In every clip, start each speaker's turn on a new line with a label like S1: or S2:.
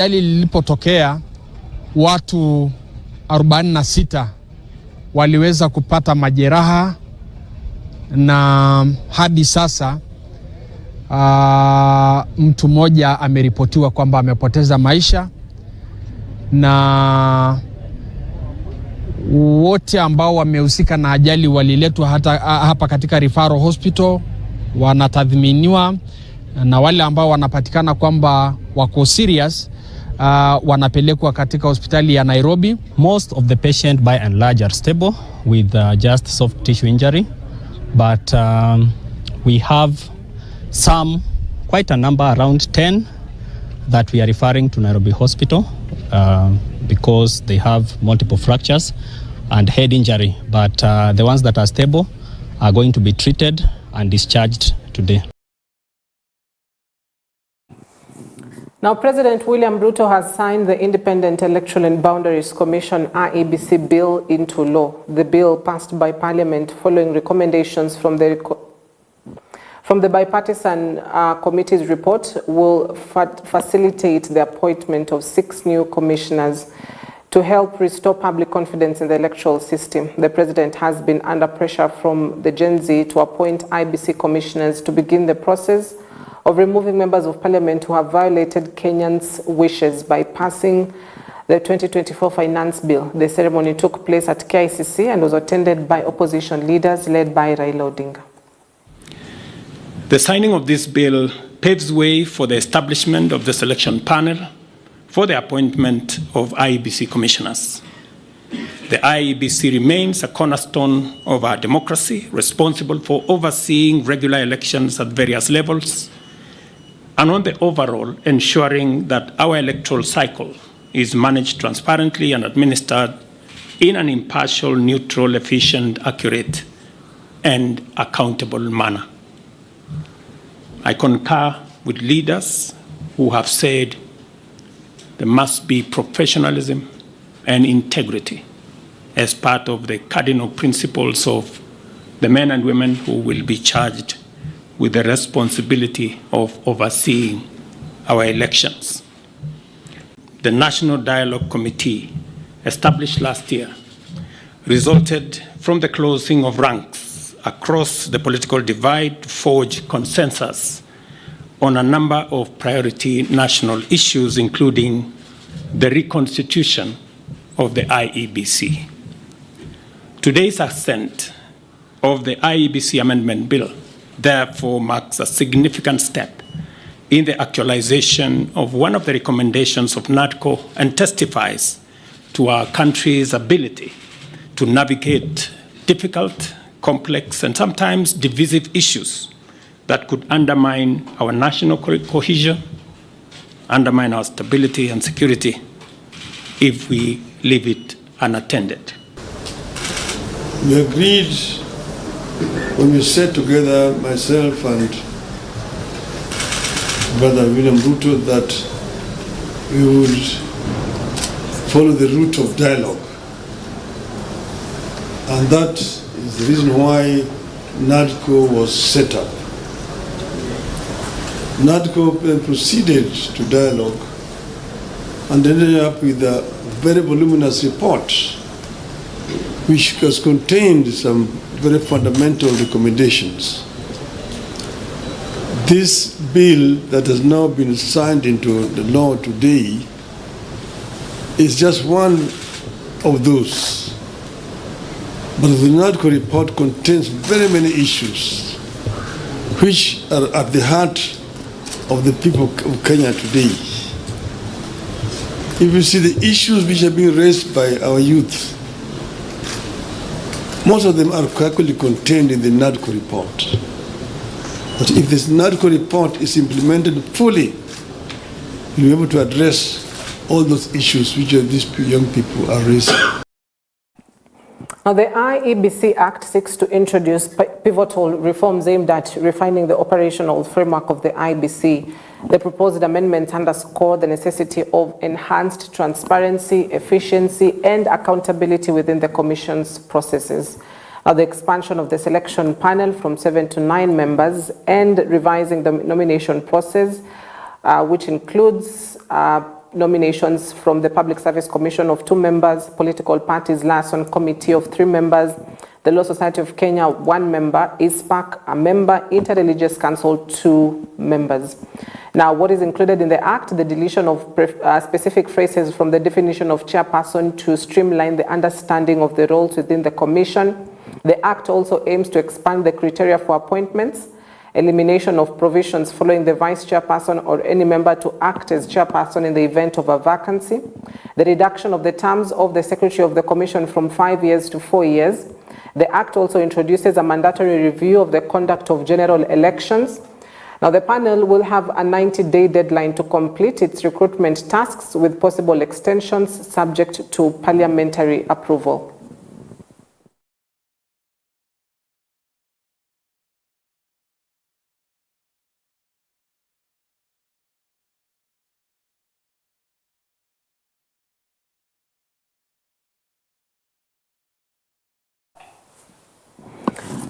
S1: Ajali lilipotokea watu 46 waliweza kupata majeraha na hadi sasa mtu mmoja ameripotiwa kwamba amepoteza maisha, na wote ambao wamehusika na ajali waliletwa hapa katika referral hospital, wanatathminiwa, na wale ambao wanapatikana kwamba wako serious wanapelekwa katika hospitali ya Nairobi.
S2: Most of the patient by and large are stable with just soft tissue injury, but we have quite a number, around 10, that we are referring to Nairobi Hospital because they have multiple fractures and head injury, but the ones that are stable are going to be treated and discharged today.
S3: Now, President William Ruto has signed the Independent Electoral and Boundaries Commission IEBC bill into law. The bill, passed by Parliament following recommendations from the bipartisan committee's report, will facilitate the appointment of 6 new commissioners to help restore public confidence in the electoral system. The President has been under pressure from the Gen Z to appoint IEBC commissioners to begin the process of removing members of Parliament who have violated Kenyans' wishes by passing the 2024 Finance Bill. The ceremony took place at KICC and was attended by opposition leaders led by Raila Odinga.
S4: The signing of this bill paves way for the establishment of the selection panel for the appointment of IEBC commissioners. The IEBC remains a cornerstone of our democracy, responsible for overseeing regular elections at various levels, and on the overall ensuring that our electoral cycle is managed transparently and administered in an impartial, neutral, efficient, accurate, and accountable manner. I concur with leaders who have said there must be professionalism and integrity as part of the cardinal principles of the men and women who will be charged with the responsibility of overseeing our elections. The National Dialogue Committee, established last year, resulted from the closing of ranks across the political divide to forge consensus on a number of priority national issues, including the reconstitution of the IEBC. Today's assent of the IEBC Amendment Bill therefore marks a significant step in the actualization of one of the recommendations of NADCO and testifies to our country's ability to navigate difficult, complex, and sometimes divisive issues that could undermine our national cohesion, undermine our stability and security if we leave it unattended.
S5: We agreed when we sat together, myself and Brother William Ruto, that we would follow the route of dialogue. And that is the reason why NADCO was set up. NADCO then proceeded to dialogue and ended up with a very voluminous report which has contained some very fundamental recommendations. This bill that has now been signed into the law today is just one of those. But the NADCO report contains very many issues which are at the heart of the people of Kenya today. If you see the issues which are being raised by our youth, most of them are actually contained in the NADCO report. But if this NADCO report is implemented fully, you'll be able to address all those issues which these young people are raising.
S3: Now, the IEBC Act seeks to introduce pivotal reforms aimed at refining the operational framework of the IEBC. The proposed amendments underscore the necessity of enhanced transparency, efficiency, and accountability within the Commission's processes. The expansion of the selection panel from 7 to 9 members and revising the nomination process, which includes nominations from the Public Service Commission of 2 members, Political Parties Liaison Committee of 3 members, the Law Society of Kenya 1 member, ISPAC a member, Interreligious Council 2 members. Now, what is included in the Act? The deletion of specific phrases from the definition of chairperson to streamline the understanding of the roles within the Commission. The Act also aims to expand the criteria for appointments, elimination of provisions following the vice chairperson or any member to act as chairperson in the event of a vacancy, the reduction of the terms of the Secretary of the Commission from 5 years to 4 years. The Act also introduces a mandatory review of the conduct of general elections. Now, the panel will have a 90-day deadline to complete its recruitment tasks with possible extensions subject to parliamentary approval.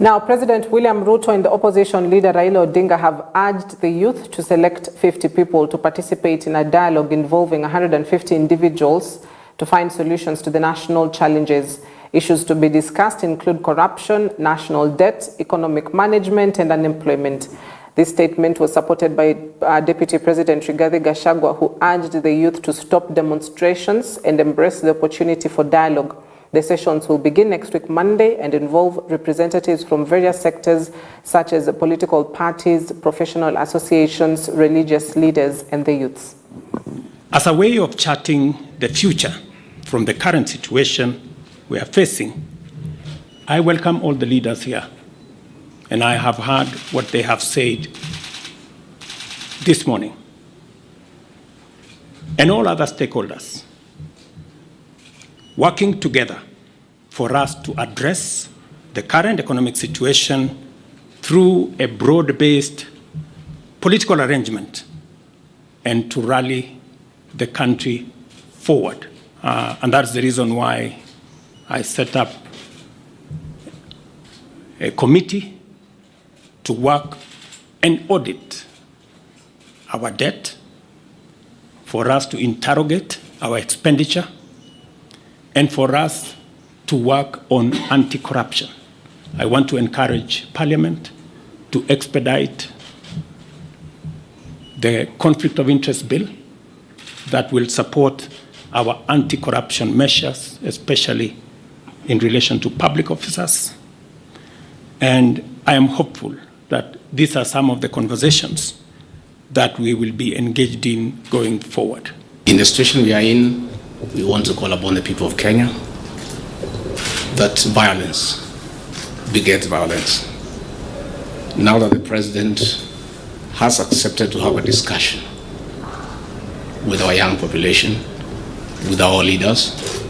S3: Now, President William Ruto and the opposition leader Raila Odinga have urged the youth to select 50 people to participate in a dialogue involving 150 individuals to find solutions to the national challenges. Issues to be discussed include corruption, national debt, economic management, and unemployment. This statement was supported by Deputy President Rigathi Gachagua, who urged the youth to stop demonstrations and embrace the opportunity for dialogue. The sessions will begin next week, Monday, and involve representatives from various sectors such as political parties, professional associations, religious leaders, and the youths.
S4: As a way of charting the future from the current situation we are facing, I welcome all the leaders here, and I have heard what they have said this morning, and all other stakeholders, working together for us to address the current economic situation through a broad-based political arrangement and to rally the country forward. And that's the reason why I set up a committee to work and audit our debt, for us to interrogate our expenditure, and for us to work on anti-corruption. I want to encourage Parliament to expedite the conflict of interest bill that will support our anti-corruption measures, especially in relation to public officers. And I am hopeful that these are some of the conversations that we will be engaged in going forward.
S6: In the situation we are in, we want to call upon the people of Kenya that violence begets violence. Now that the president has accepted to have a discussion with our young population, with our leaders,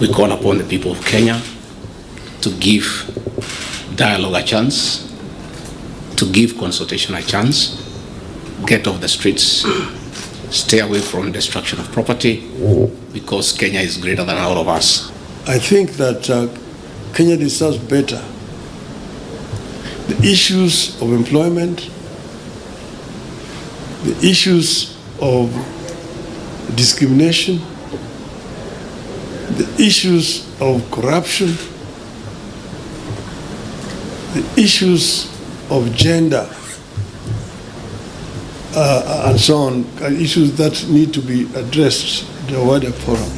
S6: we call upon the people of Kenya to give dialogue a chance, to give consultation a chance, get off the streets, stay away from destruction of property, because Kenya is greater than all of us.
S5: I think that Kenya deserves better. The issues of employment, the issues of discrimination, the issues of corruption, the issues of gender, and so on, are issues that need to be addressed in a wider forum.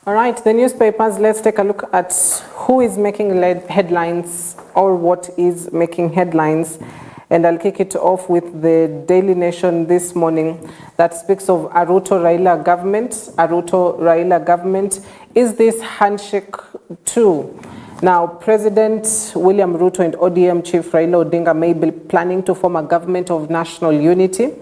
S3: All right, the newspapers, let's take a look at who is making headlines or what is making headlines. And I'll kick it off with the Daily Nation this morning that speaks of Ruto-Raila government. Ruto-Raila government. Is this handshake two? Now, President William Ruto and ODM Chief Raila Odinga may be planning to form a government of national unity.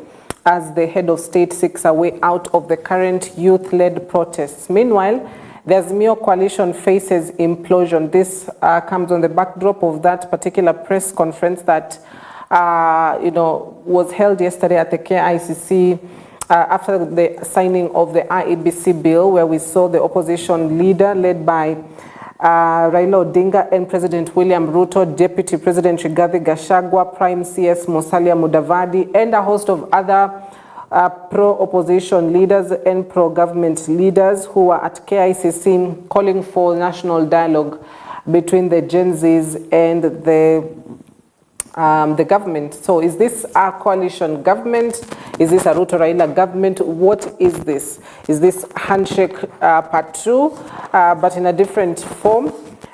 S3: as the head of state seeks a way out of the current youth-led protests. Meanwhile, the Azimio coalition faces implosion. This comes on the backdrop of that particular press conference that was held yesterday at the KICC after the signing of the IEBC bill, where we saw the opposition leader led by Raila Odinga and President William Ruto, Deputy President Rigathi Gachagua, Prime CS Musalia Mudavadi, and a host of other pro-opposition leaders and pro-government leaders who were at KICC calling for national dialogue between the Gen Zs and the government. So is this a coalition government? Is this a Ruto Raila government? What is this? Is this handshake part 2, but in a different form?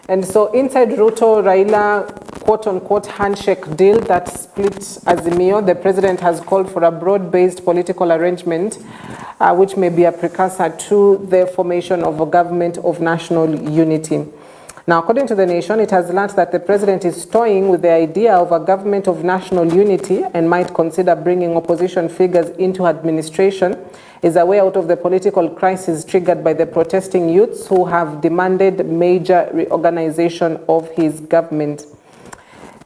S3: And so inside Ruto Raila quote-unquote handshake deal that split Azimio, the president has called for a broad-based political arrangement which may be a precursor to the formation of a government of national unity. Now, according to The Nation, it has learned that the president is toying with the idea of a government of national unity and might consider bringing opposition figures into administration as a way out of the political crisis triggered by the protesting youths who have demanded major reorganization of his government.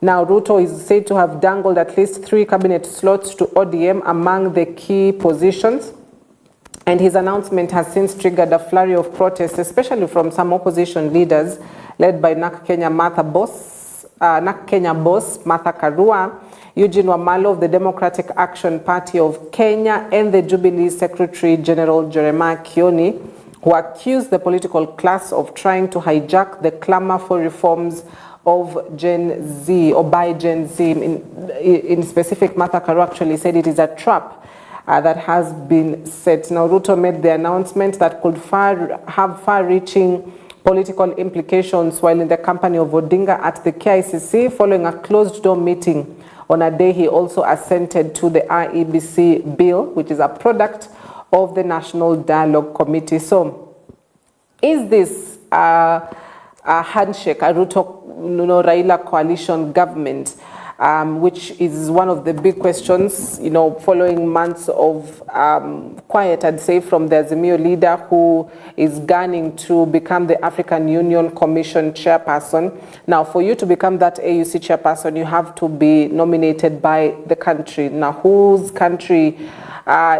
S3: Now, Ruto is said to have dangled at least 3 cabinet slots to ODM among the key positions. And his announcement has since triggered a flurry of protests, especially from some opposition leaders, led by NAK Kenya boss Martha Karua, Eugene Wamalo of the Democratic Action Party of Kenya, and the Jubilee Secretary General Jeremiah Kioni, who accused the political class of trying to hijack the clamor for reforms of Gen Z, or by Gen Z. In specific, Martha Karua actually said it is a trap that has been set. Now, Ruto made the announcement that could have far-reaching political implications while in the company of Odinga at the KICC following a closed-door meeting on a day he also assented to the IEBC bill, which is a product of the National Dialogue Committee. So, is this a handshake, a Ruto Raila coalition government? Which is one of the big questions, following months of quiet, I'd say, from the Azimio leader who is gunning to become the African Union Commission chairperson. Now, for you to become that AUC chairperson, you have to be nominated by the country. Now, whose country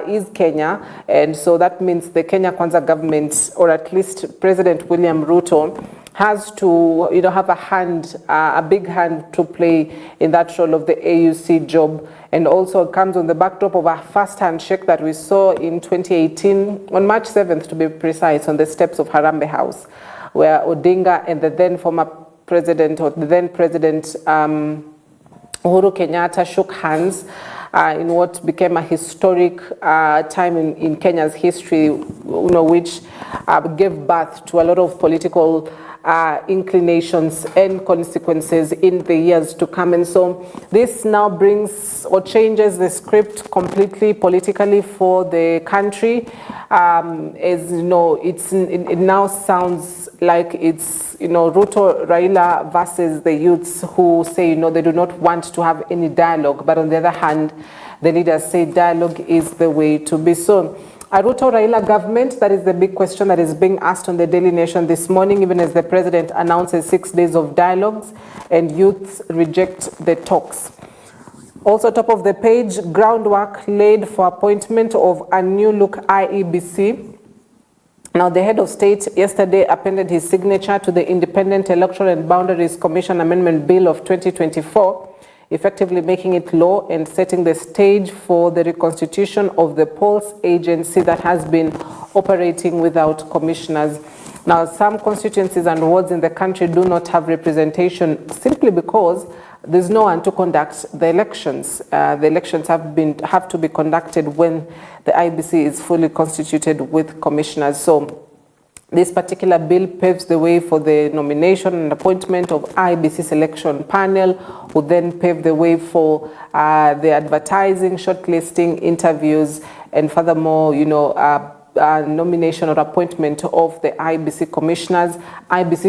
S3: is Kenya? And so that means the Kenya Kwanza government, or at least President William Ruto, has to have a big hand to play in that role of the AUC job. And also comes on the backdrop of a first handshake that we saw in 2018, on March 7th to be precise, on the steps of Harambee House, where Odinga and the then former president, or the then president Uhuru Kenyatta, shook hands in what became a historic time in Kenya's history, which gave birth to a lot of political inclinations and consequences in the years to come. And so this now brings or changes the script completely politically for the country. As you know, it now sounds like it's Ruto Raila versus the youths who say they do not want to have any dialogue, but on the other hand, the leaders say dialogue is the way to be. So a Ruto Raila government, that is the big question that is being asked on the Daily Nation this morning, even as the president announces 6 days of dialogues and youths reject the talks. Also, top of the page, groundwork laid for appointment of a new look IEBC. Now, the head of state yesterday appended his signature to the Independent Electoral and Boundaries Commission Amendment Bill of 2024, effectively making it law and setting the stage for the reconstitution of the polls agency that has been operating without commissioners. Now, some constituencies and wards in the country do not have representation simply because there's no one to conduct the elections. The elections have to be conducted when the IBC is fully constituted with commissioners. So this particular bill paves the way for the nomination and appointment of IBC selection panel, who then pave the way for the advertising, shortlisting, interviews, and furthermore, nomination or appointment of the IEBC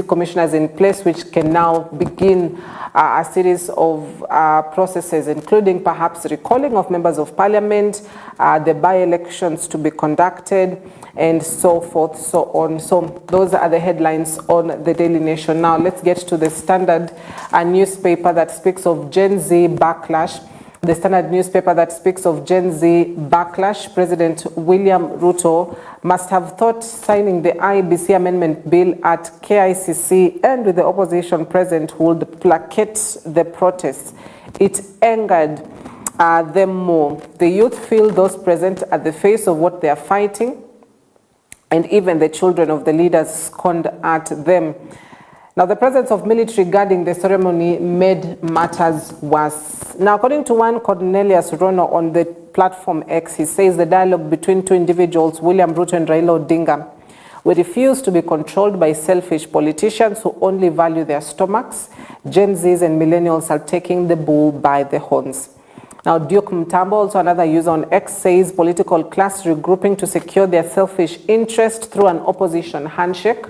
S3: commissioners in place, which can now begin a series of processes, including perhaps recalling of members of parliament, the by-elections to be conducted, and so forth, so on. So those are the headlines on the Daily Nation. Now let's get to the Standard, a newspaper that speaks of Gen Z backlash. The Standard newspaper that speaks of Gen Z backlash. President William Ruto must have thought signing the IEBC amendment bill at KICC and with the opposition present would placate the protests. It angered them more. The youth feel those present at the face of what they are fighting, and even the children of the leaders scorned at them. Now, the presence of military guarding the ceremony made matters worse. Now, according to one Cornelius Rono on the platform X, he says the dialogue between two individuals, William Ruto and Raila Odinga, will refuse to be controlled by selfish politicians who only value their stomachs. Gen Zs and millennials are taking the bull by the horns. Now, Duke Mtambo, also another user on X, says political class regrouping to secure their selfish interest through an opposition handshake.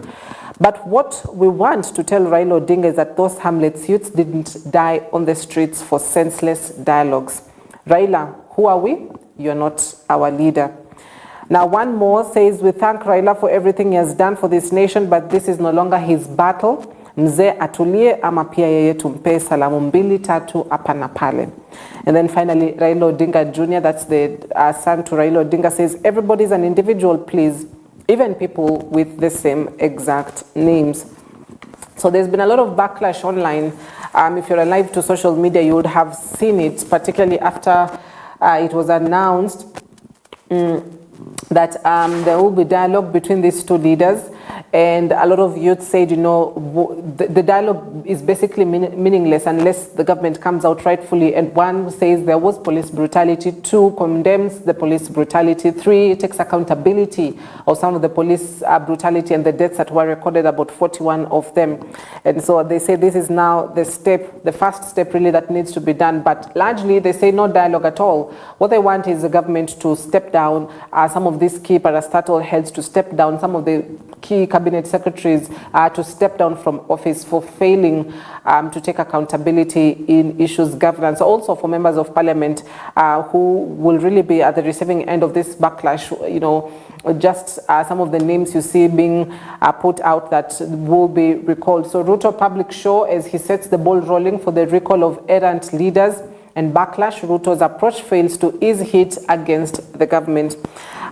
S3: But what we want to tell Raila Odinga is that those Hamlet's youths didn't die on the streets for senseless dialogues. Raila, who are we? You're not our leader. Now, one more says, we thank Raila for everything he has done for this nation, but this is no longer his battle. Mzee atulie ama pia yeye tumpe salamu mbili tatu hapa na pale. And then finally, Raila Odinga Jr., that's the son to Raila Odinga, says, everybody's an individual, please. Even people with the same exact names. So there's been a lot of backlash online. If you're alive to social media, you would have seen it, particularly after it was announced that there will be dialogue between these two leaders. And a lot of youth said, you know, the dialogue is basically meaningless unless the government comes out rightfully. And one says there was police brutality, two condemns the police brutality, three takes accountability of some of the police brutality and the deaths that were recorded, about 41 of them. And so they say this is now the first step really that needs to be done. But largely they say no dialogue at all. What they want is the government to step down, some of these key parastatal heads to step down, some of the key cabinet secretaries to step down from office for failing to take accountability in issues governance. Also for members of parliament who will really be at the receiving end of this backlash, you know, just some of the names you see being put out that will be recalled. So Ruto public show as he sets the ball rolling for the recall of errant leaders and backlash. Ruto's approach fails to ease heat against the government.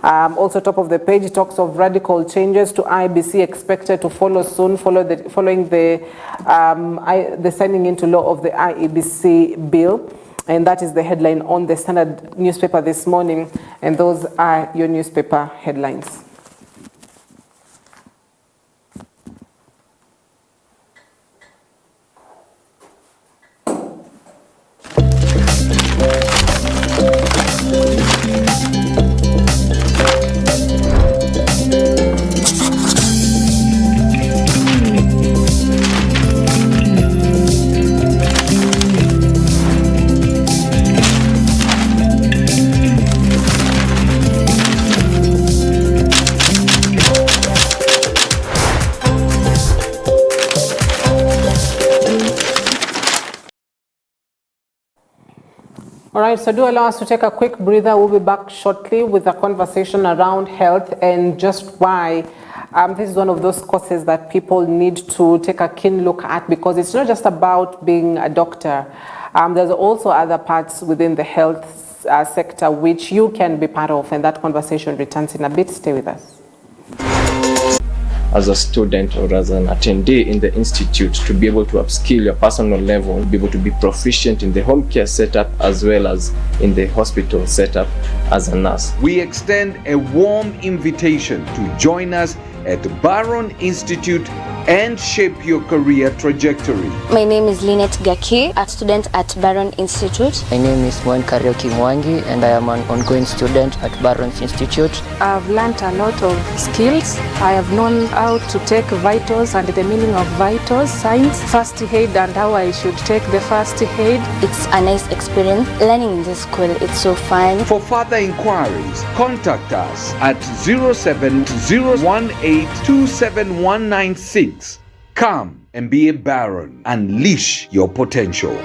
S3: Also top of the page, it talks of radical changes to IEBC expected to follow soon, following the signing into law of the IEBC bill. And that is the headline on the Standard newspaper this morning. And those are your newspaper headlines. All right, so do allow us to take a quick breather. We'll be back shortly with a conversation around health and just why this is one of those courses that people need to take a keen look at, because it's not just about being a doctor. There's also other parts within the health sector which you can be part of, and that conversation returns in a bit. Stay with us.
S7: As a student or as an attendee in the institute, to be able to upskill your personal level, be able to be proficient in the home care setup as well as in the hospital setup as a nurse.
S8: We extend a warm invitation to join us at Barron Institute and shape your career trajectory.
S9: My name is Lynette Gaki, a student at Barron Institute.
S10: My name is Mwen Karioki Mwangi, and I am an ongoing student at Barron's Institute.
S11: I've learned a lot of skills. I have known how to take vitals and the meaning of vitals, signs, first aid, and how I should take the first aid.
S9: It's a nice experience. Learning in this school, it's so fun.
S8: For further inquiries, contact us at 07018279196. Come and be a Baron. Unleash your potential.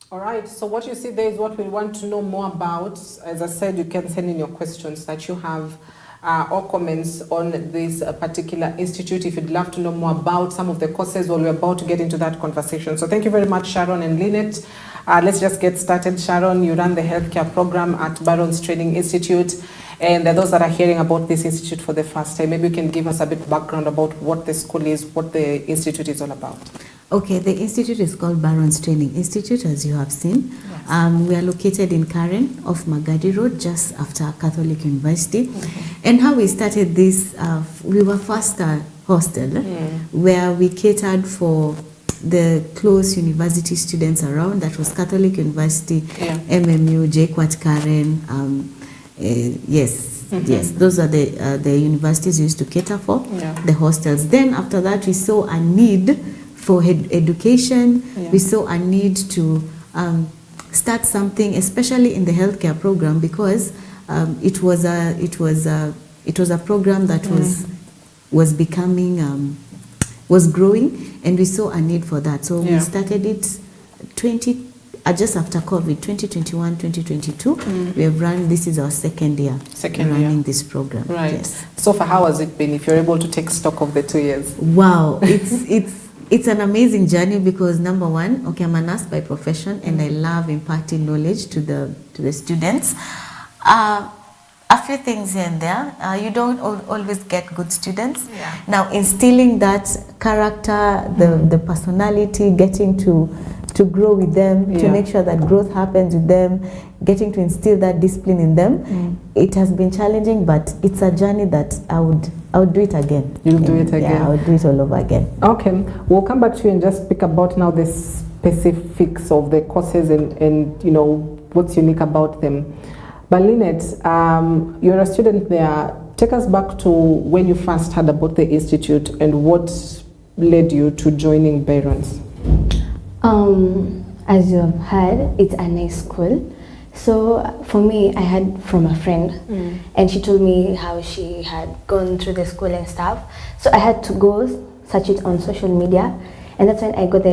S3: All right, so what you see there is what we want to know more about. As I said, you can send in your questions that you have or comments on this particular institute if you'd love to know more about some of the courses. Well, we're about to get into that conversation. So thank you very much, Sharon and Lynette. Let's just get started. Sharon, you run the healthcare program at Barron's Training Institute. And those that are hearing about this institute for the first time, maybe you can give us a bit of background about what the school is, what the institute is all about.
S12: Okay, the institute is called Barron's Training Institute, as you have seen. Yes. We are located in Karen off Magadi Road, just after Catholic University. And how we started this, we were first a hostel where we catered for the close university students around. That was Catholic University, MMU, JKUAT Karen. Yes, those are the universities we used to cater for, the hostels. Then after that, we saw a need for education. We saw a need to start something, especially in the healthcare program, because it was a program that was becoming was growing, and we saw a need for that. So we started it just after COVID, 2021, 2022. We have run, this is our second year running this program.
S3: Right.
S12: Yes.
S3: So far, how has it been, if you're able to take stock of the 2 years?
S12: Wow, it's an amazing journey because number one, okay, I'm a nurse by profession and I love imparting knowledge to the students. A few things here and there. You don't always get good students. Now, instilling that character, the personality, getting to grow with them, to make sure that growth happens with them, getting to instill that discipline in them. It has been challenging, but it's a journey that I would do it again.
S3: You'll do it again?
S12: Yeah, I would do it all over again.
S3: Okay, we'll come back to you and just speak about now the specifics of the courses and you know, what's unique about them. But Lynette, you're a student there. Take us back to when you first heard about the institute and what led you to joining Barron's.
S9: As you have heard, it's a nice school. So for me, I heard from a friend, and she told me how she had gone through the school and stuff. So I had to go search it on social media, and that's when I got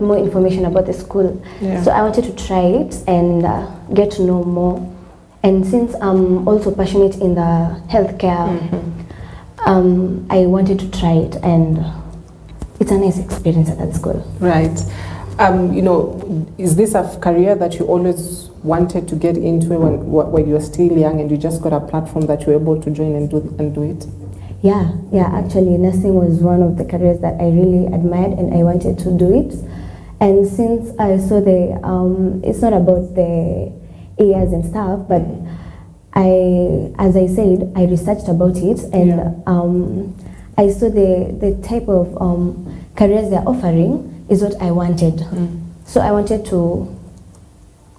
S9: more information about the school. So I wanted to try it and get to know more. And since I'm also passionate in the healthcare, I wanted to try it, and it's a nice experience at that school.
S3: Right. You know, is this a career that you always wanted to get into when you were still young, and you just got a platform that you were able to join and do it?
S9: Yeah. Actually, nursing was one of the careers that I really admired, and I wanted to do it. And since I saw it's not about the years and stuff, but as I said, I researched about it, and I saw the type of careers they're offering is what I wanted. So I wanted to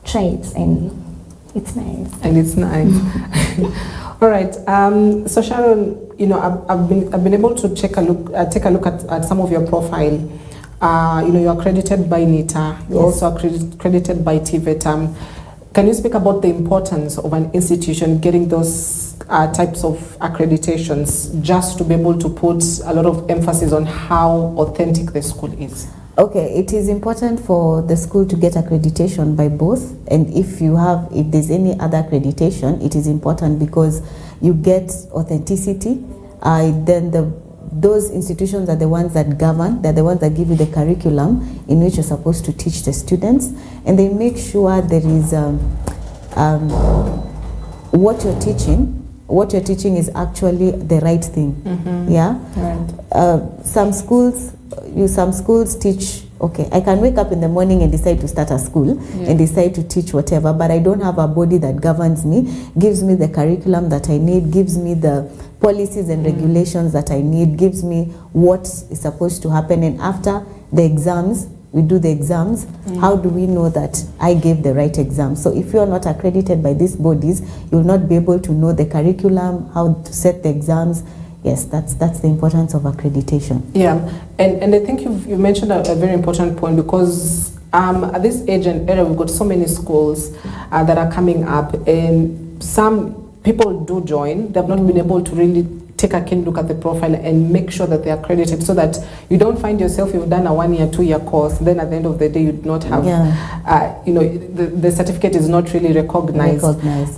S9: try it, and it's nice.
S3: And it's nice. All right. So Sharon, you know, I've been able to take a look at some of your profile. You know, you're accredited by NITA. You're also accredited by TVET. Can you speak about the importance of an institution getting those types of accreditations, just to be able to put a lot of emphasis on how authentic the school is?
S12: Okay, it is important for the school to get accreditation by both, and if there's any other accreditation, it is important because you get authenticity. Then those institutions are the ones that govern, they're the ones that give you the curriculum in which you're supposed to teach the students, and they make sure there is what you're teaching is actually the right thing. Some schools teach Okay, I can wake up in the morning and decide to start a school and decide to teach whatever, but I don't have a body that governs me, gives me the curriculum that I need, gives me the policies and regulations that I need, gives me what is supposed to happen. And after the exams, we do the exams, how do we know that I gave the right exam? So if you are not accredited by these bodies, you will not be able to know the curriculum, how to set the exams. Yes, that's the importance of accreditation.
S3: Yeah, and I think you mentioned a very important point, because at this age and era, we've got so many schools that are coming up, and some people do join. They've not been able to really take a keen look at the profile and make sure that they are accredited, so that you don't find yourself, you've done a 1-year, 2-year course, then at the end of the day you do not have, the certificate is not really recognized.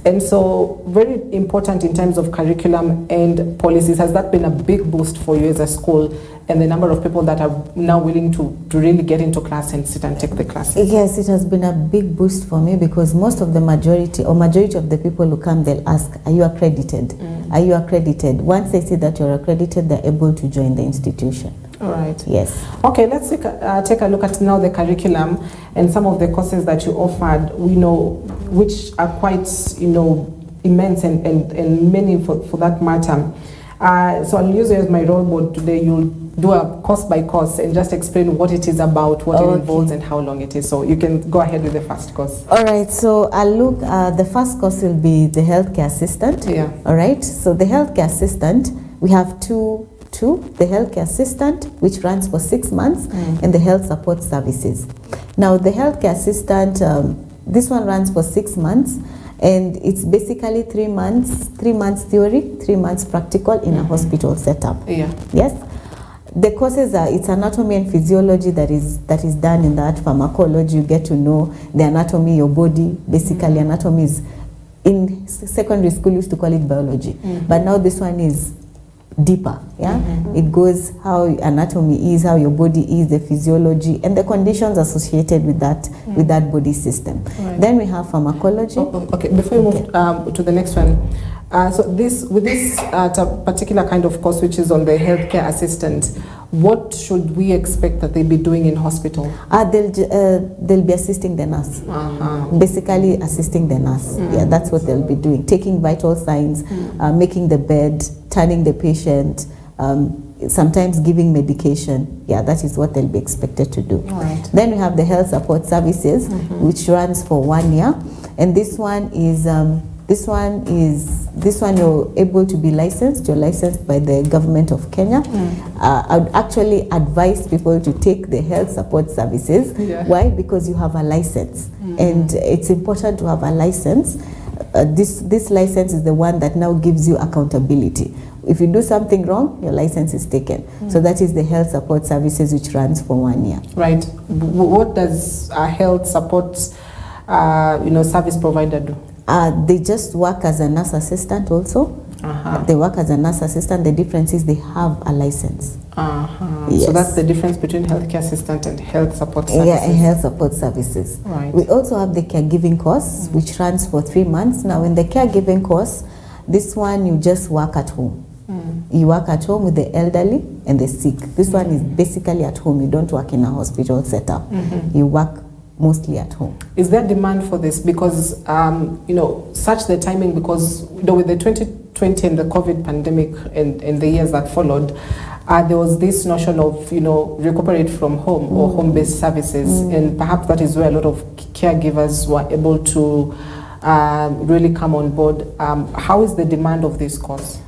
S3: And so very important in terms of curriculum and policies. Has that been a big boost for you as a school, and the number of people that are now willing to really get into class and sit and take the classes?
S12: Yes, it has been a big boost for me, because most of the majority of the people who come, they'll ask, are you accredited? Are you accredited? Once they see that you're accredited, they're able to join the institution.
S3: All right.
S12: Yes.
S3: Okay, let's take a look at now the curriculum and some of the courses that you offered, which are quite, immense and many for that matter. So I'll use you as my role model today. You'll do a course by course and just explain what it is about, what it involves, and how long it is. So you can go ahead with the first course.
S12: All right, so I'll look, the first course will be the healthcare assistant.
S3: Yeah.
S12: All right, so the healthcare assistant, we have two, the healthcare assistant, which runs for 6 months, and the health support services. Now the healthcare assistant, this one runs for 6 months, and it's basically 3 months theory, 3 months practical in a hospital setup.
S3: Yeah.
S12: Yes. The courses are, it's anatomy and physiology that is done in that. Pharmacology, you get to know the anatomy, your body. Basically, anatomy is, in secondary school used to call it biology, but now this one is deeper. Yeah, it goes how anatomy is, how your body is, the physiology, and the conditions associated with that body system. Right. Then we have pharmacology.
S3: Okay, before we move to the next one. So with this particular kind of course, which is on the healthcare assistant, what should we expect that they'll be doing in hospital?
S12: They'll be assisting the nurse. Basically assisting the nurse. Yeah, that's what they'll be doing. Taking vital signs, making the bed, turning the patient, sometimes giving medication. Yeah, that is what they'll be expected to do.
S3: Right.
S12: Then we have the health support services, which runs for 1 year, and this one you're able to be licensed. You're licensed by the government of Kenya. I would actually advise people to take the health support services. Yeah. Why? Because you have a license, and it's important to have a license. This license is the one that now gives you accountability. If you do something wrong, your license is taken. So that is the health support services, which runs for 1 year.
S3: Right. What does a health support service provider do?
S12: They just work as a nurse assistant also. They work as a nurse assistant. The difference is they have a license.
S3: Yes. So that's the difference between healthcare assistant and health support services.
S12: Yeah, and health support services.
S3: Right.
S12: We also have the caregiving course, which runs for 3 months. Now in the caregiving course, this one you just work at home. You work at home with the elderly and the sick. This one is basically at home. You don't work in a hospital setup. You work mostly at home.
S3: Is there demand for this? Because, such the timing, because with the 2020 and the COVID pandemic and the years that followed, there was this notion of, recuperate from home or home-based services. And perhaps that is where a lot of caregivers were able to really come on board. How is the demand of this course?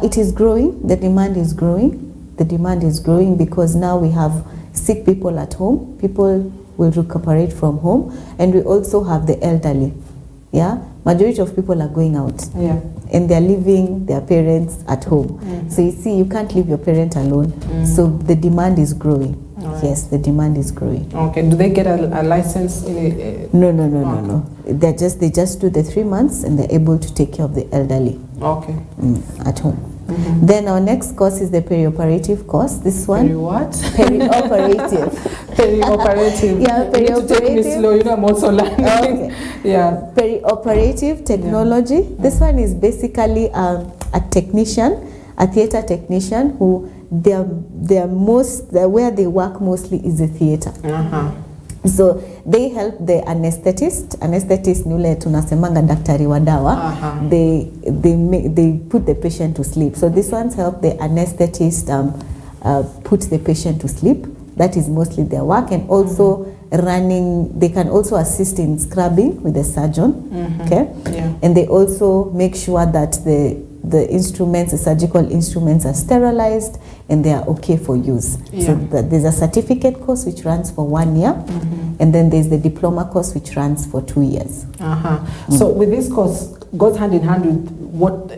S12: It is growing. The demand is growing. The demand is growing because now we have sick people at home. People will recuperate from home, and we also have the elderly. Yeah, majority of people are going out.
S3: Yeah,
S12: and they're leaving their parents at home. So you see, you can't leave your parent alone. So the demand is growing. Right. Yes, the demand is growing.
S3: Okay. Do they get a license?
S12: No. They just do the 3 months, and they're able to take care of the elderly.
S3: Okay.
S12: At home. Then our next course is the perioperative course. This one.
S3: What?
S12: Perioperative.
S3: Perioperative.
S12: Yeah, perioperative.
S3: You need to take me slow. I'm also learning.
S12: Okay.
S3: Yeah.
S12: Perioperative technology. This one is basically a technician, a theater technician who where they work mostly is the theater. So they help the anesthetist ni ule tunasemanga daktari wa dawa. They put the patient to sleep. So these ones help the anesthetist put the patient to sleep. That is mostly their work, and also running. They can also assist in scrubbing with the surgeon. Okay, and they also make sure that the instruments, the surgical instruments, are sterilized and they are okay for use. So there's a certificate course which runs for 1 year, and then there's the diploma course which runs for 2 years.
S3: So with this course, goes hand in hand with what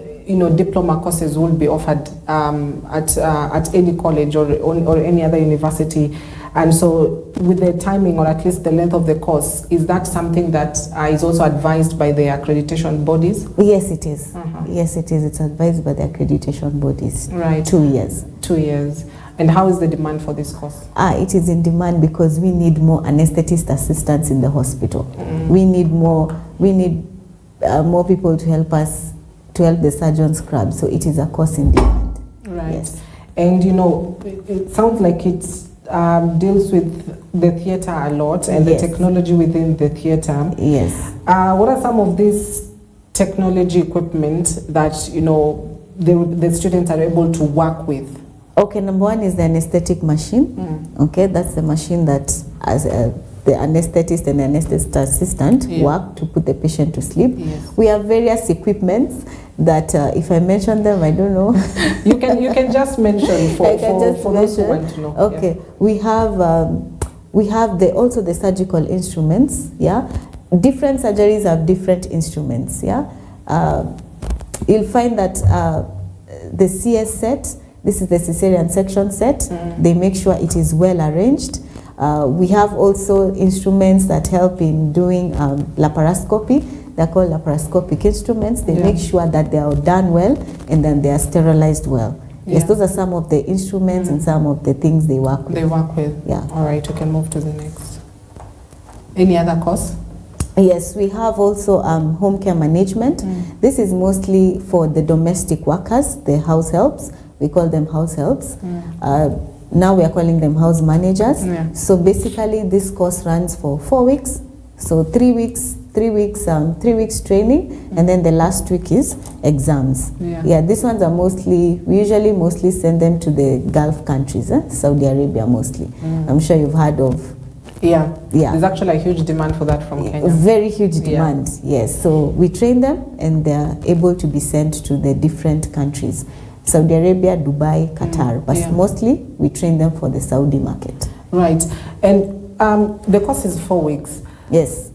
S3: diploma courses will be offered at any college or any other university. And so with the timing, or at least the length of the course, is that something that is also advised by the accreditation bodies?
S12: Yes, it is. Yes, it is. It's advised by the accreditation bodies.
S3: Right.
S12: 2 years.
S3: 2 years. And how is the demand for this course?
S12: It is in demand because we need more anesthetist assistants in the hospital. We need more people to help us, to help the surgeon scrub. So it is a course in demand.
S3: Right.
S12: Yes.
S3: And it sounds like it's deals with the theater a lot, and the technology within the theater.
S12: Yes.
S3: What are some of these technology equipment that the students are able to work with?
S12: Okay, number one is the anesthetic machine. Okay, that's the machine that as the anesthetist and the anesthetist assistant work to put the patient to sleep. We have various equipments that if I mention them, I don't know.
S3: You can just mention for those who want to know.
S12: Okay, we have also the surgical instruments. Different surgeries have different instruments. You'll find that the CS set, this is the cesarean section set. They make sure it is well arranged. We have also instruments that help in doing laparoscopy. They're called laparoscopic instruments. They make sure that they are done well and then they are sterilized well. Yes, those are some of the instruments and some of the things they work with. Yeah.
S3: All right, we can move to the next. Any other course?
S12: Yes, we have also home care management. This is mostly for the domestic workers, the house helps. We call them house helps. Now we are calling them house managers. So basically this course runs for 4 weeks. So 3 weeks training, and then the last week is exams. These ones are we usually mostly send them to the Gulf countries, Saudi Arabia mostly. I'm sure you've heard of.
S3: There's actually a huge demand for that from Kenya.
S12: Very huge demand, yes. So we train them and they're able to be sent to the different countries. Saudi Arabia, Dubai, Qatar, but mostly we train them for the Saudi market.
S3: Right, and the course is 4 weeks.
S12: Yes.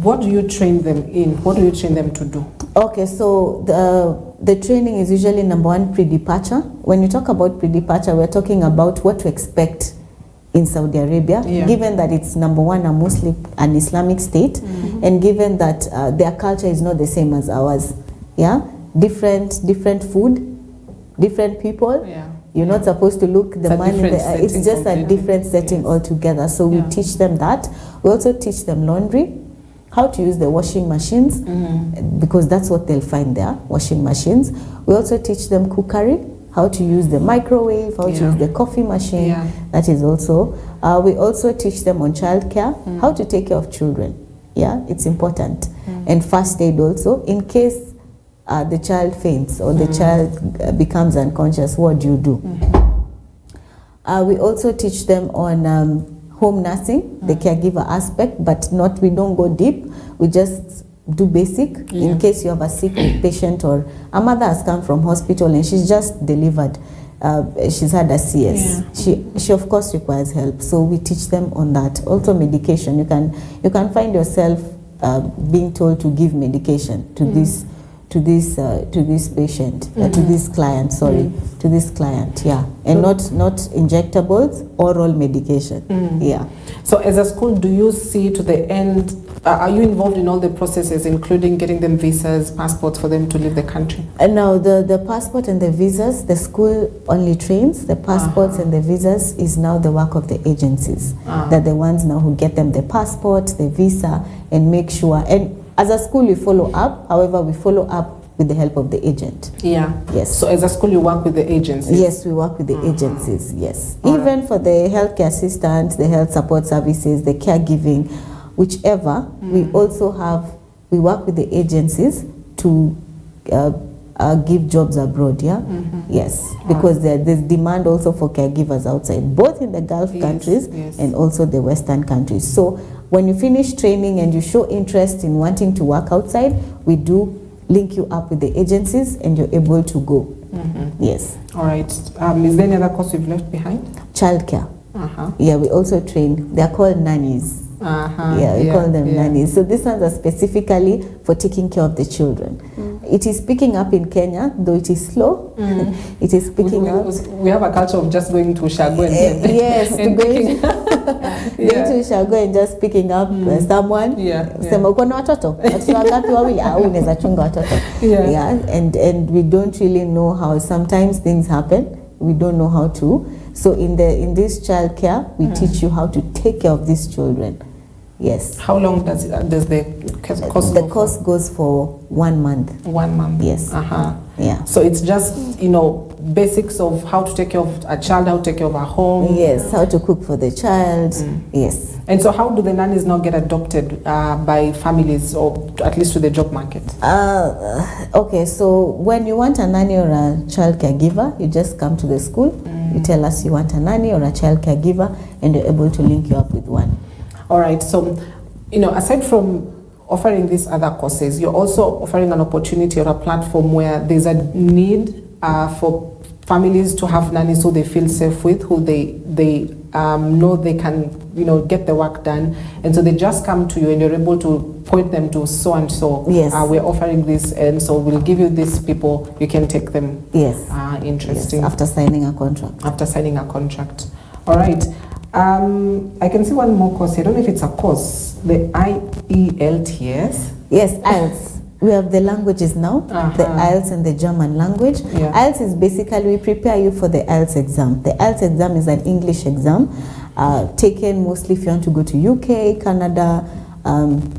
S3: What do you train them in? What do you train them to do?
S12: Okay, so the training is usually number one, pre-departure. When you talk about pre-departure, we're talking about what to expect in Saudi Arabia, given that it's number one, an Islamic state, and given that their culture is not the same as ours. Different food, different people. You're not supposed to look the man in the it's just a different setting altogether. So we teach them that. We also teach them laundry, how to use the washing machines, because that's what they'll find there, washing machines. We also teach them cookery, how to use the microwave, how to use the coffee machine. That is also. We also teach them on childcare, how to take care of children. It's important. And first aid also, in case the child faints or the child becomes unconscious, what do you do? We also teach them on home nursing, the caregiver aspect, but we don't go deep. We just do basic in case you have a sick patient or a mother has come from hospital and she's just delivered. She's had a CS. She of course requires help, so we teach them on that. Also medication. You can find yourself being told to give medication to this patient, to this client, to this client, and not injectables, oral medication.
S3: So as a school, do you see to the end, are you involved in all the processes, including getting them visas, passports for them to leave the country?
S12: No, the passport and the visas, the school only trains. The passports and the visas is now the work of the agencies. They're the ones now who get them the passport, the visa, and make sure. And as a school, we follow up. However, we follow up with the help of the agent.
S3: Yeah.
S12: Yes.
S3: So as a school, you work with the agencies?
S12: Yes, we work with the agencies, yes.
S3: All
S12: Even for the healthcare assistants, the health support services, the caregiving, whichever, we also we work with the agencies to give jobs abroad, yeah? Yes, because there's demand also for caregivers outside, both in the Gulf countries and also the Western countries. So when you finish training and you show interest in wanting to work outside, we do link you up with the agencies and you're able to go. Yes.
S3: All right. Is there any other course you've left behind?
S12: Childcare. Yeah, we also train. They're called nannies. Yeah, we call them nannies. So these ones are specifically for taking care of the children. It is picking up in Kenya, though it is slow. It is picking up.
S3: We have a culture of just going to Shago and
S12: yes, going to Shago and just picking up someone. Sema uko na watoto? Watoto wangapi wawili? Unaweza chunga watoto. And we don't really know how sometimes things happen. We don't know how to. So in this child care, we teach you how to take care of these children. Yes.
S3: How long does the course
S12: go? The course goes for 1 month.
S3: 1 month.
S12: Yes. Yeah.
S3: So it's just, basics of how to take care of a child, how to take care of a home.
S12: Yes, how to cook for the child. Yes.
S3: And so how do the nannies not get adopted by families, or at least to the job market?
S12: Okay, so when you want a nanny or a child caregiver, you just come to the school. You tell us you want a nanny or a child caregiver, and you're able to link you up with one.
S3: All right. So, aside from offering these other courses, you're also offering an opportunity or a platform where there's a need for families to have nannies who they feel safe with, who they know they can, get the work done. And so they just come to you and you're able to point them to so and so.
S12: Yes.
S3: We're offering this, and so we'll give you these people, you can take them.
S12: Yes.
S3: Interesting.
S12: Yes, after signing a contract.
S3: After signing a contract. All right. I can see one more course. I don't know if it's a course. The IELTS.
S12: Yes, IELTS. We have the languages now, the IELTS and the German language. IELTS is basically, we prepare you for the IELTS exam. The IELTS exam is an English exam, taken mostly if you want to go to UK, Canada,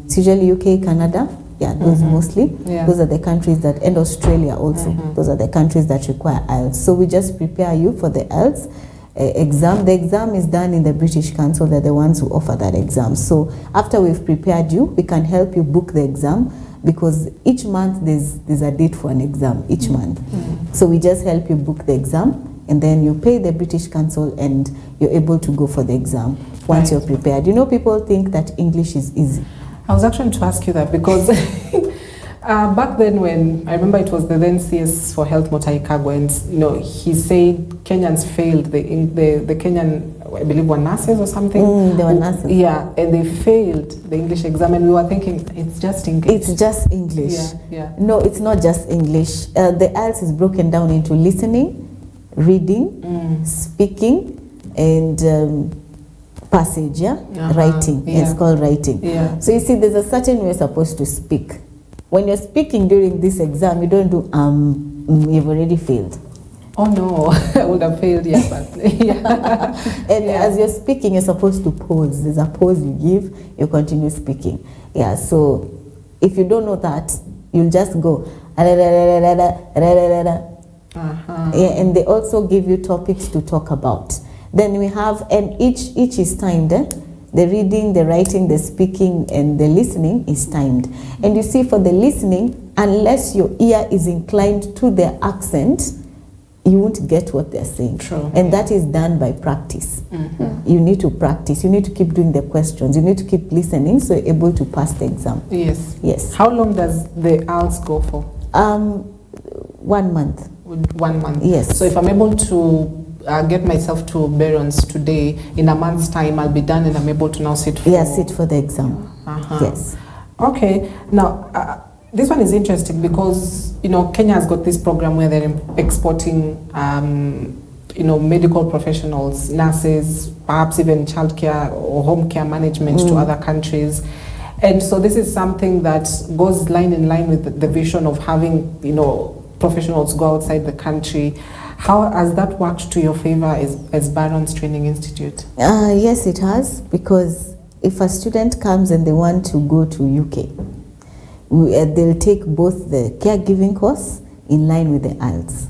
S12: it's usually UK, Canada. Yeah, those mostly. Those are the countries that, and Australia also. Those are the countries that require IELTS. So we just prepare you for the IELTS exam. The exam is done in the British Council. They're the ones who offer that exam. So after we've prepared you, we can help you book the exam, because each month there's a date for an exam each month. So we just help you book the exam, and then you pay the British Council and you're able to go for the exam once you're prepared. People think that English is easy.
S3: I was actually to ask you that because back then, when I remember it was the then CS for Health Motai Kagwe, and he said Kenyans failed the Kenyan, I believe, were nurses or something.
S12: They were nurses.
S3: Yeah, and they failed the English exam, and we were thinking it's just English.
S12: It's just English.
S3: Yeah.
S12: No, it's not just English. The IELTS is broken down into listening, reading, speaking, and passage. Writing. It's called writing. So you see, there's a certain way you're supposed to speak. When you're speaking during this exam, you don't do you've already failed.
S3: Oh no, I would have failed,
S12: And as you're speaking, you're supposed to pause. There's a pause you give, you continue speaking. Yeah, so if you don't know that, you'll just go. And they also give you topics to talk about. Then we have, and each is timed. The reading, the writing, the speaking, and the listening is timed. And you see, for the listening, unless your ear is inclined to their accent, you won't get what they're saying.
S3: True.
S12: And that is done by practice. You need to practice. You need to keep doing the questions. You need to keep listening so you're able to pass the exam.
S3: Yes. How long does the IELTS go for?
S12: 1 month.
S3: 1 month.
S12: Yes.
S3: So if I'm able to get myself to Barons today, in a month's time I'll be done and I'm able to now sit for...
S12: sit for the exam. Yes.
S3: Okay. Now, this one is interesting because, Kenya has got this program where they're exporting, medical professionals, nurses, perhaps even childcare or home care management to other countries. And so this is something that goes line in line with the vision of having, professionals go outside the country. How has that worked to your favor as Barron's Training Institute?
S12: Yes, it has, because if a student comes and they want to go to UK, they'll take both the caregiving course in line with the IELTS.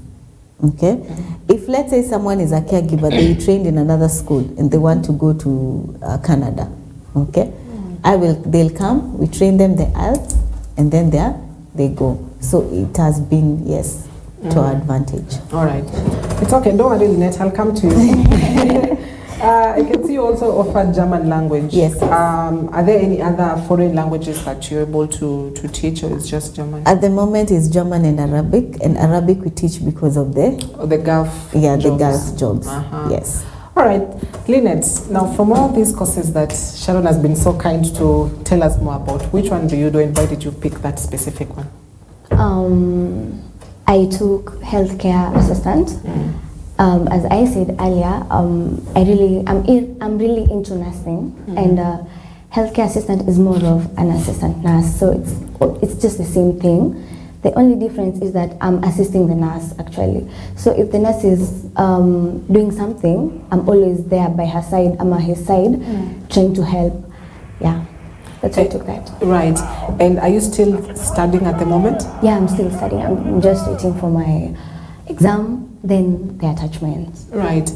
S12: Okay? If let's say someone is a caregiver, they trained in another school and they want to go to Canada, okay? They'll come, we train them the IELTS, and then there they go. So it has been, yes, to our advantage.
S3: All right. It's okay, don't worry, Lynette, I'll come to you. I can see you also offer German language.
S12: Yes.
S3: Are there any other foreign languages that you're able to teach, or it's just German?
S12: At the moment it's German and Arabic we teach because of the
S3: Gulf
S12: jobs.
S3: The
S12: Gulf jobs, yes.
S3: All right, Lynette, now from all these courses that Sharon has been so kind to tell us more about, which one do you do and why did you pick that specific one?
S9: I took healthcare assistant. As I said earlier, I'm really into nursing, and healthcare assistant is more of an assistant nurse, so it's just the same thing. The only difference is that I'm assisting the nurse actually. So if the nurse is doing something, I'm always there by her side, I'm at his side, trying to help. Yeah, that's why I took that.
S3: Right. And are you still studying at the moment?
S9: Yeah, I'm still studying. I'm just waiting for my exam, then the attachment.
S3: Right.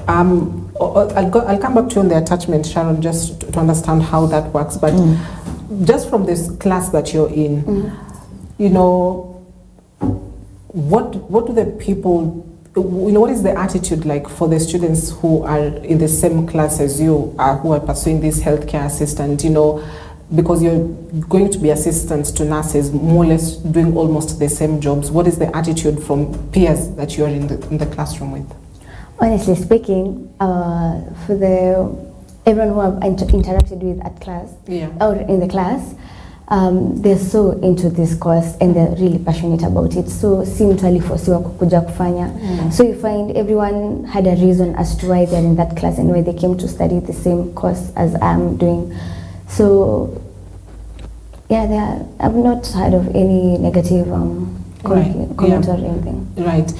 S3: I'll come back to you on the attachment, Sharon, just to understand how that works. But just from this class that you're in, you know, what do the people, you know, what is the attitude like for the students who are in the same class as you, who are pursuing this healthcare assistant, you know, because you're going to be assistants to nurses, more or less doing almost the same jobs. What is the attitude from peers that you're in the classroom with?
S9: Honestly speaking, for everyone who I've interacted with at class, or in the class, they're so into this course and they're really passionate about it. So si mtu aliforsiwa kukuja kufanya. So you find everyone had a reason as to why they're in that class and why they came to study the same course as I'm doing. So yeah, I've not heard of any negative comment or anything.
S3: Right.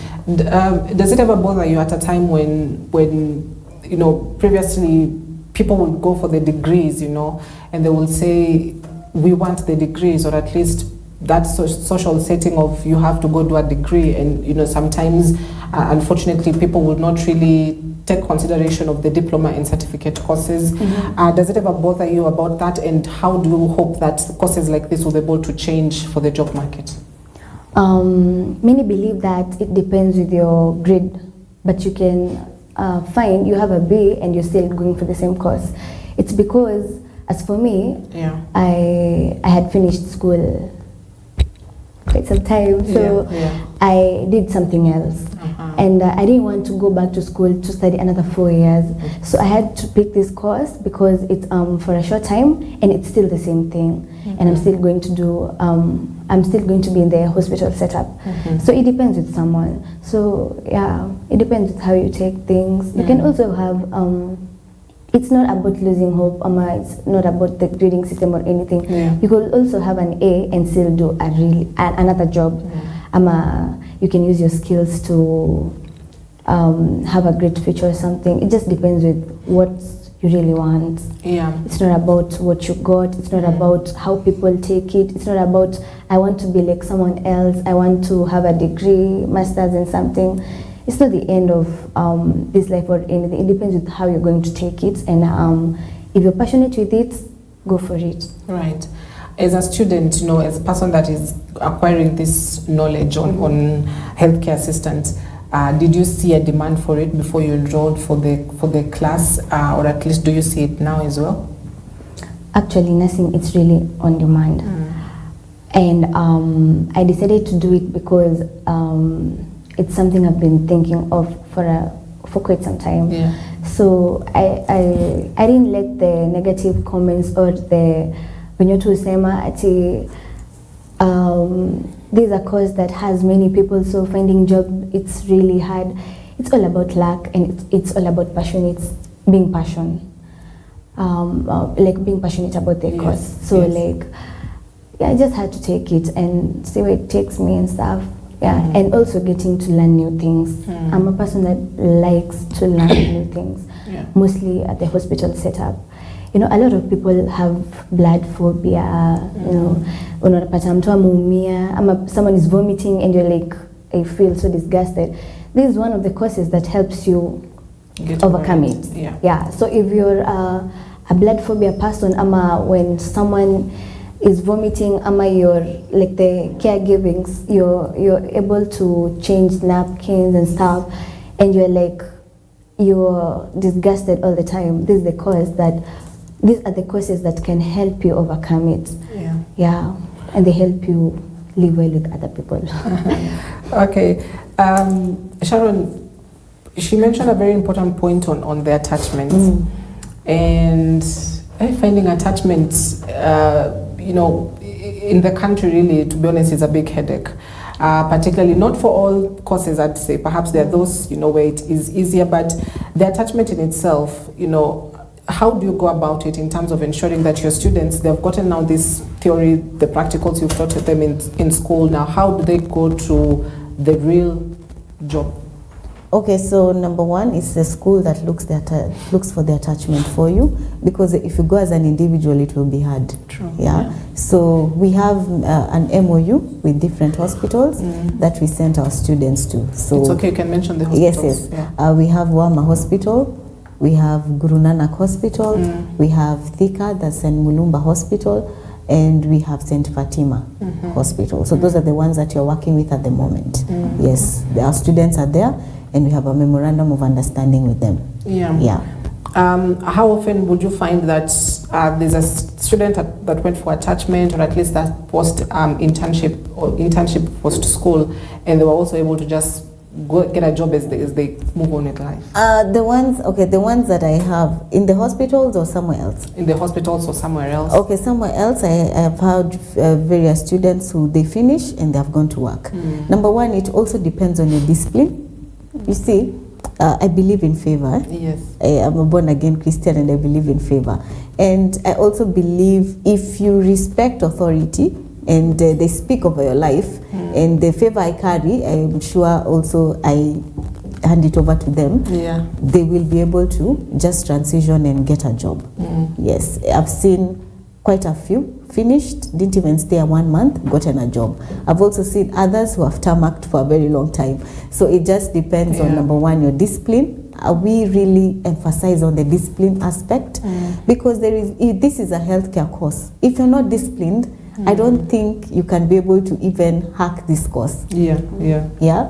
S3: Does it ever bother you at a time when you know, previously people would go for the degrees, you know, and they will say, we want the degrees, or at least that social setting of you have to go do a degree, and you know, sometimes unfortunately people would not really take consideration of the diploma and certificate courses. Does it ever bother you about that, and how do you hope that courses like this will be able to change for the job market?
S9: Many believe that it depends with your grade, but you can find you have a B and you're still going for the same course. It's because, as for me, I had finished school quite some time, so I did something else. And I didn't want to go back to school to study another 4 years. So I had to pick this course because it's for a short time and it's still the same thing. And I'm still going to do, I'm still going to be in the hospital setup. So it depends with someone. So yeah, it depends with how you take things. You can also have, it's not about losing hope, it's not about the grading system or anything. You could also have an A and still do another job. You can use your skills to have a great future or something. It just depends with what you really want. It's not about what you got. It's not about how people take it. It's not about, I want to be like someone else. I want to have a degree, master's in something. It's not the end of this life or anything. It depends with how you're going to take it. And if you're passionate with it, go for it.
S3: Right. As a student, you know, as a person that is acquiring this knowledge on healthcare assistants, did you see a demand for it before you enrolled for the class, or at least do you see it now as well?
S9: Actually, nursing, it's really on demand. And I decided to do it because it's something I've been thinking of for quite some time. So I didn't let the negative comments or the wenyetu usema ati this is a course that has many people, so finding job, it's really hard. It's all about luck, and it's all about passion. It's being passionate, like being passionate about the course. So like, yeah, I just had to take it and see where it takes me and stuff. And also getting to learn new things. I'm a person that likes to learn new things, mostly at the hospital setup. you know, a lot of people have blood phobia, you know, unapata mtu ameumia, ama someone is vomiting and you're like, I feel so disgusted. This is one of the causes that helps you overcome it. Yeah. So if you're a blood phobia person, ama when someone is vomiting, ama you're like the caregivings, you're able to change napkins and stuff, and you're like, you're disgusted all the time. These are the causes that can help you overcome it. Yeah, and they help you live well with other people.
S3: Okay, Sharon, she mentioned a very important point on the attachments, and finding attachments, you know, in the country, really, to be honest, is a big headache. Particularly not for all causes, I'd say. Perhaps there are those, you know, where it is easier, but the attachment in itself, you know, how do you go about it in terms of ensuring that your students, they've gotten now this theory, the practicals you've taught them in school, now how do they go to the real job?
S12: Okay, so number one is the school that looks for the attachment for you, because if you go as an individual, it will be hard.
S3: True.
S12: Yeah. So we have an MOU with different hospitals that we send our students to. So
S3: it's okay, you can mention the hospitals.
S12: Yes. Yeah. We have Wama Hospital, we have Guru Nanak Hospital, we have Thika, that's St. Mulumba Hospital, and we have St. Fatima Hospital. So those are the ones that you're working with at the moment. Yes, our students are there, and we have a memorandum of understanding with them. Yeah.
S3: How often would you find that there's a student that went for attachment, or at least that post internship post school, and they were also able to just go get a job as they move on with life?
S12: The ones that I have in the hospitals or somewhere else? In the hospitals or somewhere else? Okay, somewhere else. I have had various students who they finish and they have gone to work. Number one, it also depends on your discipline. You see, I believe in favor.
S3: Yes.
S12: I'm a born again Christian and I believe in favor. And I also believe if you respect authority and they speak over your life, and the favor I carry, I'm sure also I hand it over to them, they will be able to just transition and get a job. Yes, I've seen quite a few finished, didn't even stay 1 month, gotten a job. I've also seen others who have tarmacked for a very long time. So it just depends on, number one, your discipline. We really emphasize on the discipline aspect, because this is a healthcare course. If you're not disciplined, I don't think you can be able to even hack this course. Yeah.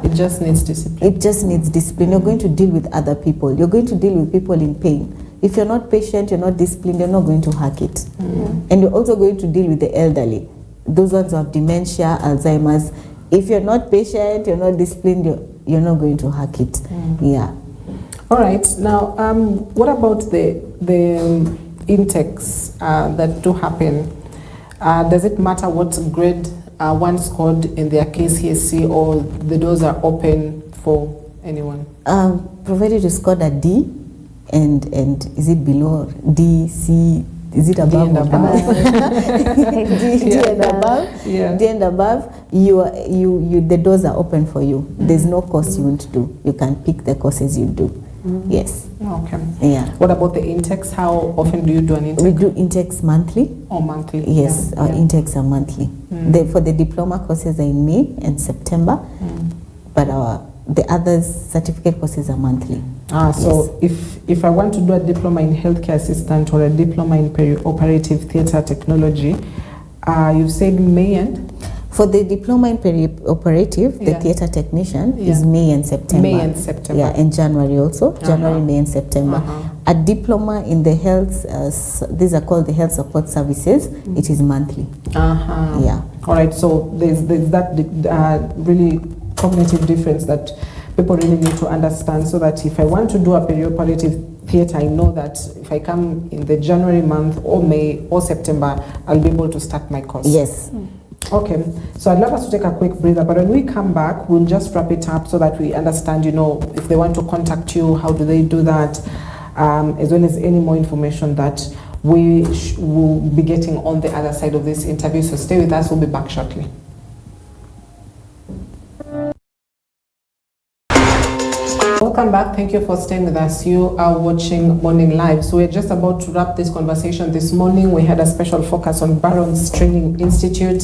S3: It just needs discipline.
S12: It just needs discipline. You're going to deal with other people. You're going to deal with people in pain. If you're not patient, you're not disciplined, you're not going to hack it. And you're also going to deal with the elderly. Those ones who have dementia, Alzheimer's. If you're not patient, you're not disciplined, you're not going to hack it. Yeah.
S3: All right. Now, what about the intakes that do happen? Does it matter what grade one scored in their KCSE, or the doors are open for anyone?
S12: Provided you scored a D, and is it below D, C, is it above? D and above. D and above. D and above. The doors are open for you. There's no course you won't do. You can pick the courses you do. Yes.
S3: Okay.
S12: Yeah.
S3: What about the intakes? How often do you do an intake?
S12: We do intakes monthly.
S3: Oh, monthly.
S12: Yes, our intakes are monthly. For the diploma courses are in May and September, but the other certificate courses are monthly.
S3: So if I want to do a diploma in healthcare assistant or a diploma in perioperative theatre technology, you said May and?
S12: For the diploma in perioperative, the theatre technician is May and September.
S3: May and September.
S12: Yeah, and January also. January, May and September. A diploma in the health, these are called the health support services, it is monthly. Yeah.
S3: All right, so there's that really cognitive difference that people really need to understand, so that if I want to do a perioperative theatre, I know that if I come in the January month or May or September, I'll be able to start my course.
S12: Yes.
S3: Okay, so I'd love us to take a quick breather, but when we come back, we'll just wrap it up so that we understand, you know, if they want to contact you, how do they do that, as well as any more information that we will be getting on the other side of this interview. So stay with us, we'll be back shortly. Welcome back. Thank you for staying with us. You are watching Morning Live. So we're just about to wrap this conversation this morning. We had a special focus on Barron's Training Institute,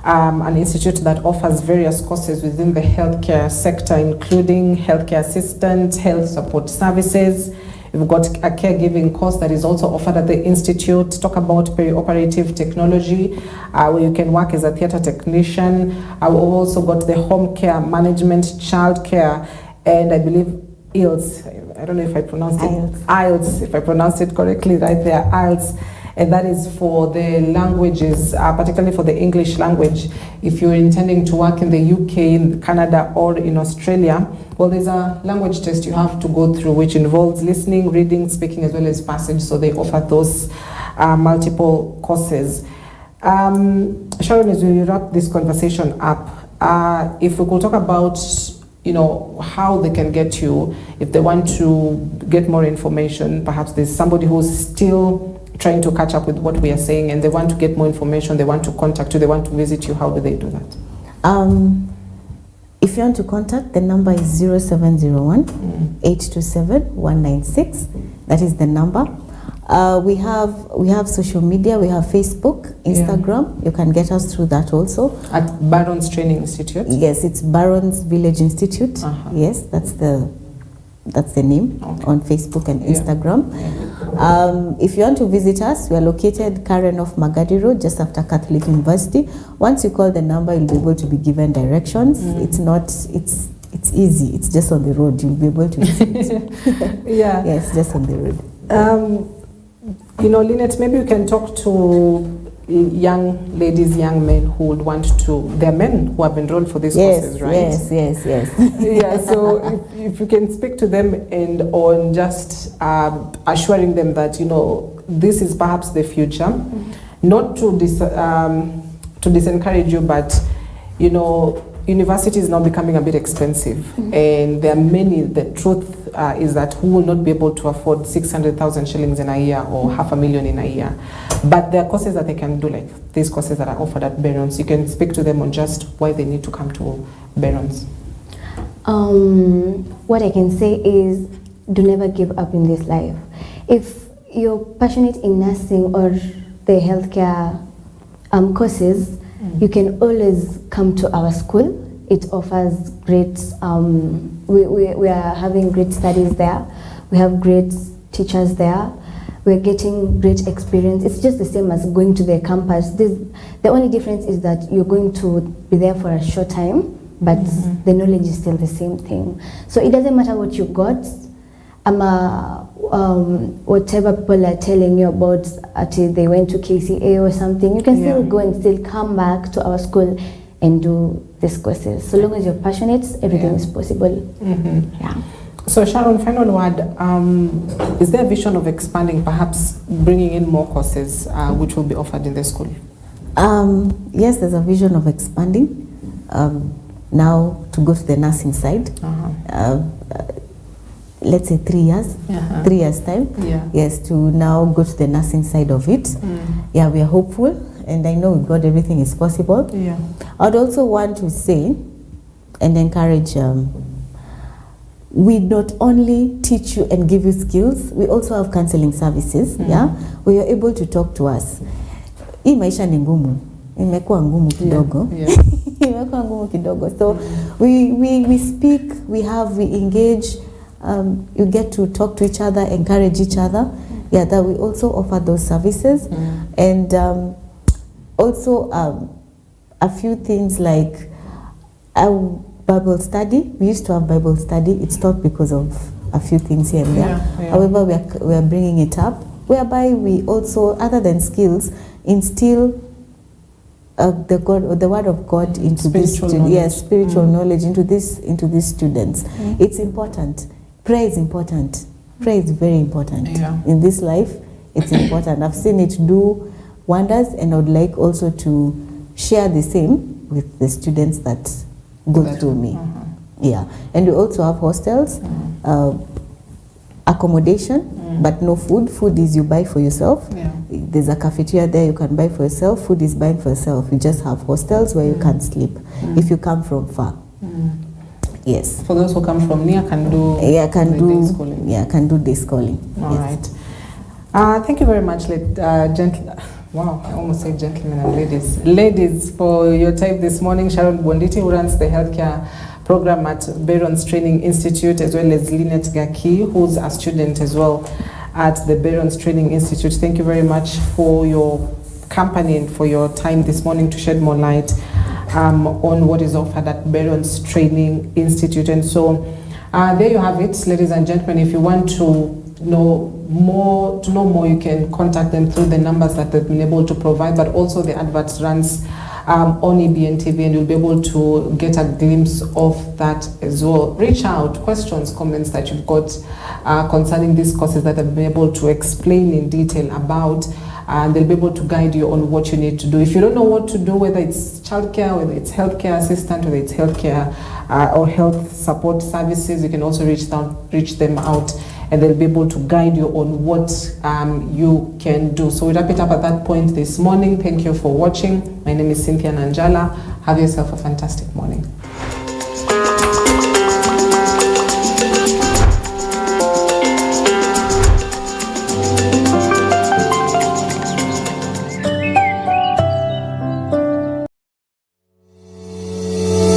S3: an institute that offers various courses within the healthcare sector, including healthcare assistant, health support services. We've got a caregiving course that is also offered at the institute. Talk about perioperative technology, where you can work as a theatre technician. We've also got the home care management, child care, and I believe IELTS. I don't know if I pronounced it. IELTS, if I pronounced it correctly right there, IELTS. And that is for the languages, particularly for the English language. If you're intending to work in the UK, in Canada, or in Australia, well, there's a language test you have to go through, which involves listening, reading, speaking, as well as passage. So they offer those multiple courses. Sharon, as we wrap this conversation up, if we could talk about, you know, how they can get you, if they want to get more information. Perhaps there's somebody who's still trying to catch up with what we are saying and they want to get more information, they want to contact you, they want to visit you. How do they do that?
S12: If you want to contact, the number is 0701 827 196. That is the number. We have social media. We have Facebook, Instagram. Yeah. You can get us through that also.
S3: At Barron's Training Institute?
S12: Yes, it's Barron's Village Institute. Yes, that's the name on Facebook and Instagram. If you want to visit us, we are located Karen off Magadi Road, just after Catholic University. Once you call the number, you'll be able to be given directions. It's easy. It's just on the road. You'll be able to visit.
S3: Yeah.
S12: Yes, just on the road.
S3: You know, Lynette, maybe you can talk to young ladies, young men who would want to, they're men who have enrolled for these courses, right?
S12: Yes.
S3: Yeah, so if you can speak to them and on just assuring them that, you know, this is perhaps the future, not to disencourage you, but, you know, university is now becoming a bit expensive, and there are many, the truth is that who will not be able to afford 600,000 shillings in a year or $500,000 in a year. But there are courses that they can do, like these courses that are offered at Barron's. You can speak to them on just why they need to come to Barron's.
S9: What I can say is, do never give up in this life. If you're passionate in nursing or the healthcare courses, you can always come to our school. It offers great, we are having great studies there. We have great teachers there. We're getting great experience. It's just the same as going to the campus. The only difference is that you're going to be there for a short time, but the knowledge is still the same thing. So it doesn't matter what you got, whatever people are telling you about, until they went to KCA or something, you can still go and still come back to our school and do these courses. So long as you're passionate, everything is possible. Yeah.
S3: So Sharon, final word, is there a vision of expanding, perhaps bringing in more courses which will be offered in the school?
S12: Yes, there's a vision of expanding. Now to go to the nursing side. Let's say 3 years, 3 years time. Yes, to now go to the nursing side of it. Yeah, we are hopeful, and I know with God everything is possible. I'd also want to say and encourage, we not only teach you and give you skills, we also have counseling services, where you're able to talk to us. Hii maisha ni ngumu, imekuwa ngumu kidogo. Imekuwa ngumu kidogo. So we speak, we engage. You get to talk to each other, encourage each other. Yeah, that we also offer those services. And also a few things like Bible study. We used to have Bible study. It stopped because of a few things here and there. However, we are bringing it up, whereby we also, other than skills, instill the word of God into spiritual knowledge into these students. It's important. Prayer is important. Prayer is very important in this life. It's important. I've seen it do wonders, and I would like also to share the same with the students that go through me. Yeah, and we also have hostels, accommodation, but no food. Food is you buy for yourself. There's a cafeteria there you can buy for yourself. Food is buying for yourself. We just have hostels where you can sleep if you come from far. Yes.
S3: For those who come from near, can do day schooling.
S12: Yeah, can do day schooling.
S3: All right. Thank you very much, wow, I almost said gentlemen and ladies. Ladies, for your time this morning. Sharon Bonditi, who runs the healthcare program at Barron's Training Institute, as well as Lynette Gaki, who's a student as well at the Barron's Training Institute. Thank you very much for your company and for your time this morning to shed more light on what is offered at Barron's Training Institute. And so there you have it, ladies and gentlemen. If you want to know more, you can contact them through the numbers that they've been able to provide, but also the adverts runs on EBN TV, and you'll be able to get a glimpse of that as well. Reach out, questions, comments that you've got concerning these courses that I've been able to explain in detail about, and they'll be able to guide you on what you need to do. If you don't know what to do, whether it's childcare, whether it's healthcare assistant, whether it's healthcare or health support services, you can also reach them out, and they'll be able to guide you on what you can do. So we wrap it up at that point this morning. Thank you for watching. My name is Cynthia Nanjala. Have yourself a fantastic morning.